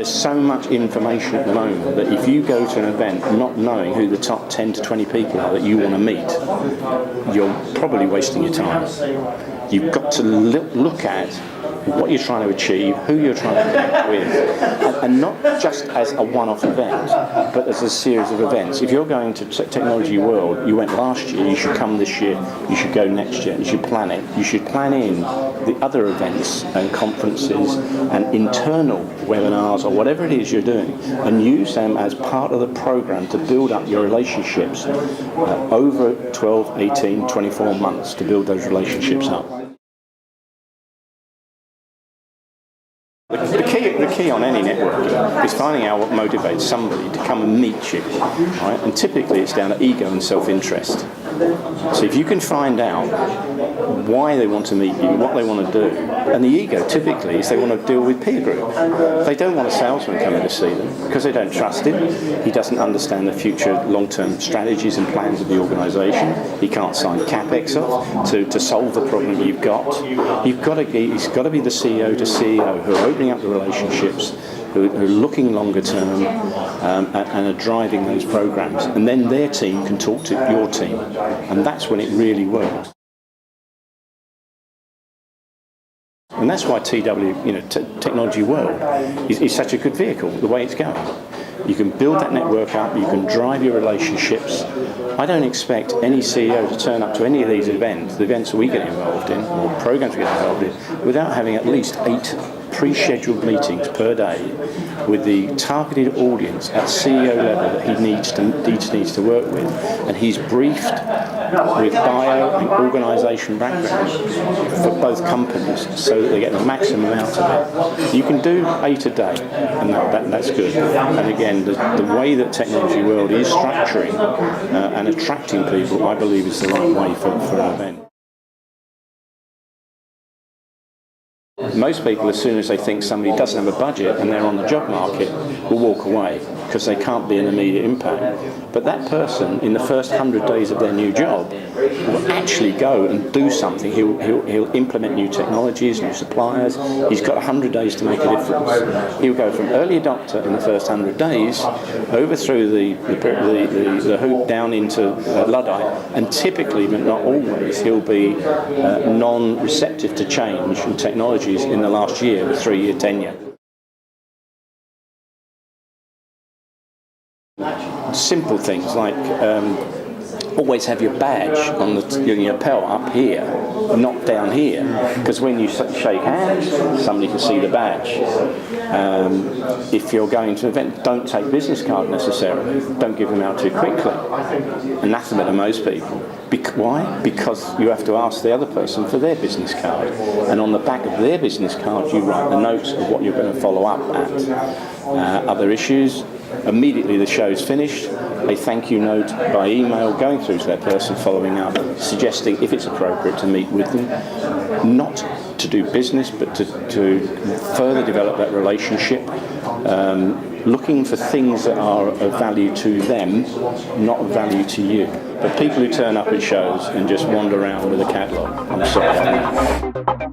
There's so much information at the moment that if you go to an event not knowing who the top 10 to 20 people are that you want to meet, you're probably wasting your time. You've got to look at what you're trying to achieve, who you're trying to connect with, and not just as a one-off event, but as a series of events. If you're going to Technology World, you went last year, you should come this year, you should go next year, you should plan it. You should plan in the other events and conferences and internal webinars or whatever it is you're doing, and use them as part of the program to build up your relationships over 12, 18, 24 months to build those relationships up. The key on any networking is finding out what motivates somebody to come and meet you, right? And typically it's down to ego and self-interest. So if you can find out why they want to meet you, what they want to do, and the ego typically is they want to deal with peer group. They don't want a salesman coming to see them because they don't trust him. He doesn't understand the future long-term strategies and plans of the organisation. He can't sign CapEx off to solve the problem you've got. He's got to be the CEO to CEO who are opening up the relationships, who are looking longer term and are driving those programs. And then their team can talk to your team. And that's when it really works. And that's why Technology World is such a good vehicle, the way it's going. You can build that network up, you can drive your relationships. I don't expect any CEO to turn up to any of these events, the events we get involved in, or programs we get involved in, without having at least 8 pre-scheduled meetings per day with the targeted audience at CEO level that he needs to work with, and he's briefed with bio and organisation background for both companies so that they get the maximum out of it. You can do 8 a day, and that's good. And again, the way that Technology World is structuring and attracting people, I believe, is the right way for an event. Most people, as soon as they think somebody doesn't have a budget and they're on the job market, will walk away because they can't be an immediate impact. But that person, in the first 100 days of their new job, will actually go and do something. He'll implement new technologies, new suppliers. He's got 100 days to make a difference. He'll go from early adopter in the first 100 days over through the hoop down into Luddite, and typically, but not always, he'll be non-receptive to change and technologies in the last year with 3-year tenure. Simple things like always have your badge on your lapel up here, not down here, because when you shake hands, somebody can see the badge. If you're going to an event, don't take business card necessarily. Don't give them out too quickly. Anathema to most people. Why? Because you have to ask the other person for their business card, and on the back of their business card you write the notes of what you're going to follow up at. Other issues. Immediately the show's finished, a thank you note by email going through to that person, following up, suggesting if it's appropriate to meet with them, not to do business but to further develop that relationship, looking for things that are of value to them, not of value to you. But people who turn up at shows and just wander around with a catalogue, I'm sorry.